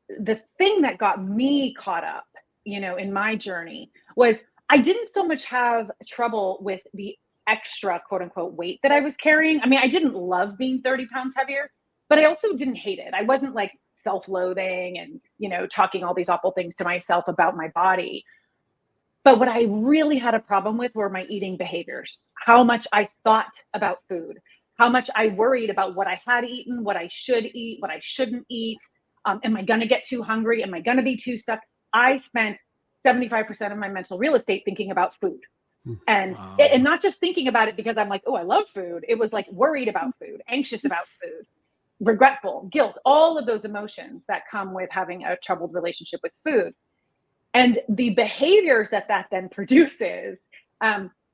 the thing that got me caught up, in my journey was I didn't so much have trouble with the extra quote unquote weight that I was carrying. I mean, I didn't love being 30 pounds heavier, but I also didn't hate it. I wasn't like self-loathing and, talking all these awful things to myself about my body. But what I really had a problem with were my eating behaviors, how much I thought about food, how much I worried about what I had eaten, what I should eat, what I shouldn't eat. Am I going to get too hungry? Am I going to be too stuck? I spent 75% of my mental real estate thinking about food. And Wow. not just thinking about it because I'm like, oh, I love food. It was like worried about food, anxious about food, regretful, guilt, all of those emotions that come with having a troubled relationship with food. And the behaviors that then produces,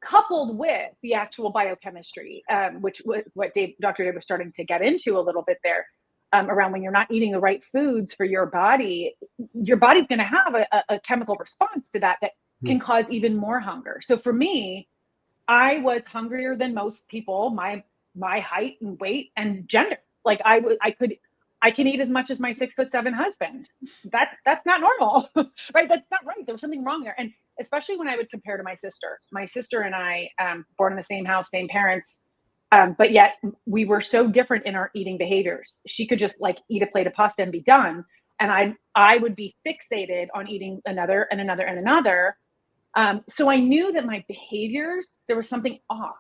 coupled with the actual biochemistry, which was what Dr. Dave was starting to get into a little bit there, around when you're not eating the right foods for your body's going to have a chemical response to that Hmm. can cause even more hunger. So for me, I was hungrier than most people, my height and weight and gender. Like I can eat as much as my 6'7" husband. That's not normal, right? That's not right. There was something wrong there. And especially when I would compare to my sister and I, born in the same house, same parents, but yet we were so different in our eating behaviors. She could just like eat a plate of pasta and be done. And I would be fixated on eating another and another and another. So I knew that my behaviors, there was something off.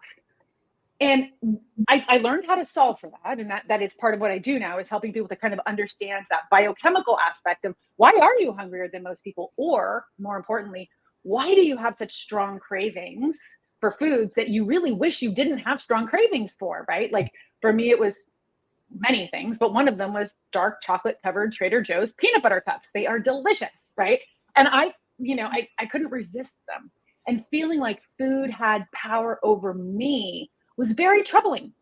And I learned how to solve for that. And that is part of what I do now, is helping people to kind of understand that biochemical aspect of why are you hungrier than most people? Or more importantly, why do you have such strong cravings for foods that you really wish you didn't have strong cravings for, right? Like for me, it was many things, but one of them was dark chocolate covered Trader Joe's peanut butter cups. They are delicious, right? And I couldn't resist them. And feeling like food had power over me was very troubling.